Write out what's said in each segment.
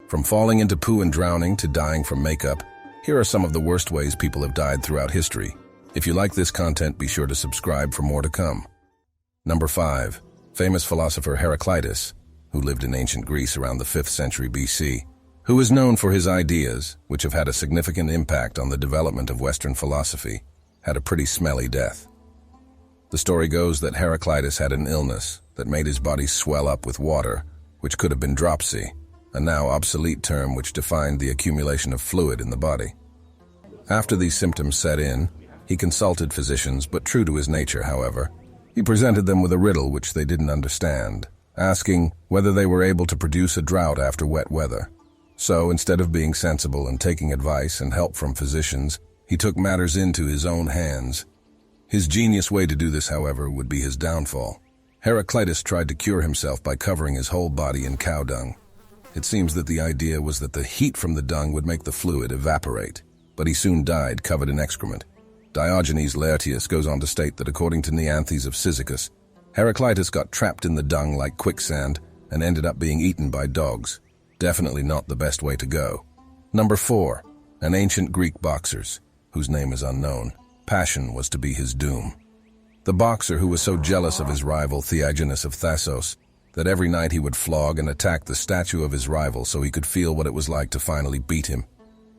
From falling into poo and drowning to dying from makeup, here are some of the worst ways people have died throughout history. If you like this content, be sure to subscribe for more to come. Number 5. Famous philosopher Heraclitus, who lived in ancient Greece around the 5th century BC, who is known for his ideas, which have had a significant impact on the development of Western philosophy, had a pretty smelly death. The story goes that Heraclitus had an illness that made his body swell up with water, which could have been dropsy, a now obsolete term which defined the accumulation of fluid in the body. After these symptoms set in, he consulted physicians, but true to his nature, however, he presented them with a riddle which they didn't understand, asking whether they were able to produce a drought after wet weather. So, instead of being sensible and taking advice and help from physicians, he took matters into his own hands. His genius way to do this, however, would be his downfall. Heraclitus tried to cure himself by covering his whole body in cow dung. It seems that the idea was that the heat from the dung would make the fluid evaporate, but he soon died covered in excrement. Diogenes Laertius goes on to state that according to Neanthes of Cyzicus, Heraclitus got trapped in the dung like quicksand and ended up being eaten by dogs. Definitely not the best way to go. Number 4. An ancient Greek boxers, whose name is unknown. Passion was to be his doom. The boxer who was so jealous of his rival Theagenes of Thasos that every night he would flog and attack the statue of his rival so he could feel what it was like to finally beat him.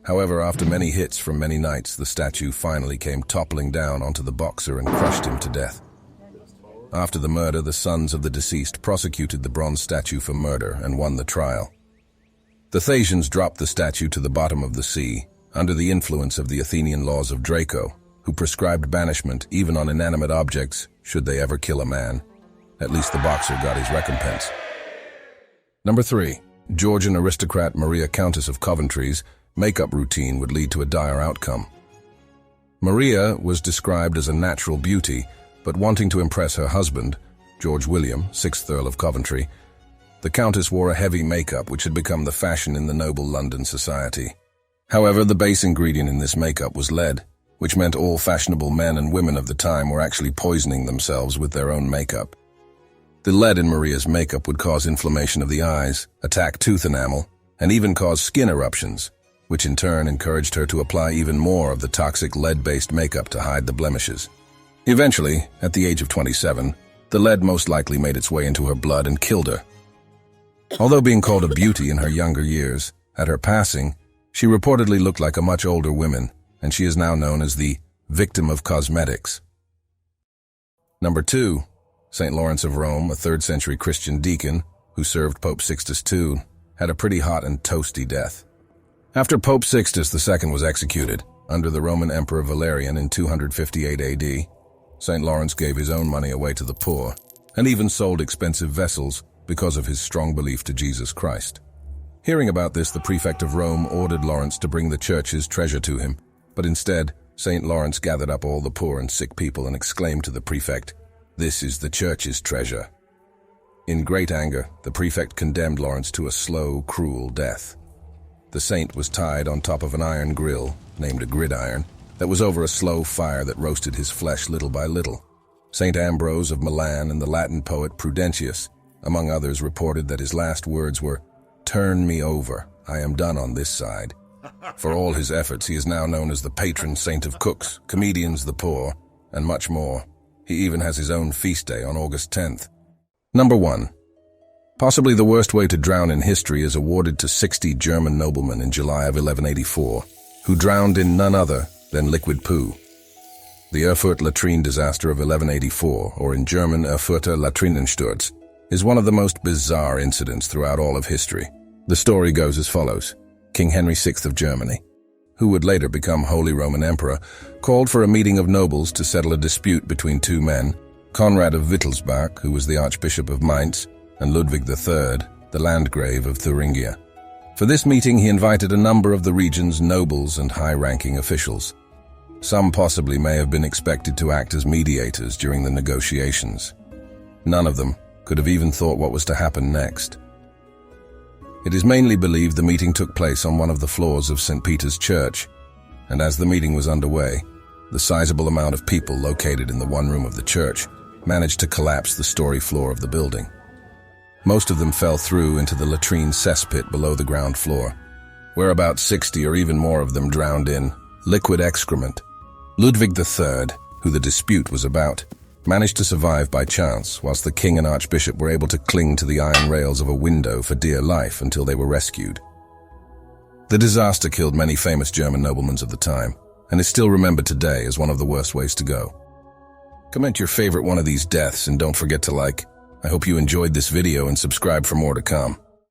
However, after many hits from many nights, the statue finally came toppling down onto the boxer and crushed him to death. After the murder, the sons of the deceased prosecuted the bronze statue for murder and won the trial. The Thasians dropped the statue to the bottom of the sea, under the influence of the Athenian laws of Draco, who prescribed banishment even on inanimate objects should they ever kill a man. At least the boxer got his recompense. Number 3. Georgian aristocrat Maria, Countess of Coventry's makeup routine would lead to a dire outcome. Maria was described as a natural beauty, but wanting to impress her husband, George William, 6th Earl of Coventry, the Countess wore a heavy makeup which had become the fashion in the noble London society. However, the base ingredient in this makeup was lead, which meant all fashionable men and women of the time were actually poisoning themselves with their own makeup. The lead in Maria's makeup would cause inflammation of the eyes, attack tooth enamel, and even cause skin eruptions, which in turn encouraged her to apply even more of the toxic lead-based makeup to hide the blemishes. Eventually, at the age of 27, the lead most likely made its way into her blood and killed her. Although being called a beauty in her younger years, at her passing, she reportedly looked like a much older woman, and she is now known as the victim of cosmetics. Number 2. St. Lawrence of Rome, a 3rd century Christian deacon who served Pope Sixtus II, had a pretty hot and toasty death. After Pope Sixtus II was executed, under the Roman Emperor Valerian in 258 AD, St. Lawrence gave his own money away to the poor, and even sold expensive vessels because of his strong belief to Jesus Christ. Hearing about this, the prefect of Rome ordered Lawrence to bring the church's treasure to him, but instead, St. Lawrence gathered up all the poor and sick people and exclaimed to the prefect, "This is the church's treasure." In great anger, the prefect condemned Lawrence to a slow, cruel death. The saint was tied on top of an iron grill, named a gridiron, that was over a slow fire that roasted his flesh little by little. St. Ambrose of Milan and the Latin poet Prudentius, among others, reported that his last words were, "Turn me over, I am done on this side." For all his efforts, he is now known as the patron saint of cooks, comedians, the poor, and much more. He even has his own feast day on August 10th. Number 1. Possibly the worst way to drown in history is awarded to 60 German noblemen in July of 1184, who drowned in none other than liquid poo. The Erfurt latrine disaster of 1184, or in German Erfurter Latrinensturz, is one of the most bizarre incidents throughout all of history. The story goes as follows. King Henry VI of Germany, who would later become Holy Roman Emperor, called for a meeting of nobles to settle a dispute between two men, Conrad of Wittelsbach, who was the Archbishop of Mainz, and Ludwig III, the Landgrave of Thuringia. For this meeting, he invited a number of the region's nobles and high-ranking officials. Some possibly may have been expected to act as mediators during the negotiations. None of them could have even thought what was to happen next. It is mainly believed the meeting took place on one of the floors of St. Peter's Church, and as the meeting was underway, the sizable amount of people located in the one room of the church managed to collapse the story floor of the building. Most of them fell through into the latrine cesspit below the ground floor, where about 60 or even more of them drowned in liquid excrement. Ludwig III, who the dispute was about, managed to survive by chance, whilst the king and archbishop were able to cling to the iron rails of a window for dear life until they were rescued. The disaster killed many famous German noblemen of the time, and is still remembered today as one of the worst ways to go. Comment your favorite one of these deaths and don't forget to like. I hope you enjoyed this video and subscribe for more to come.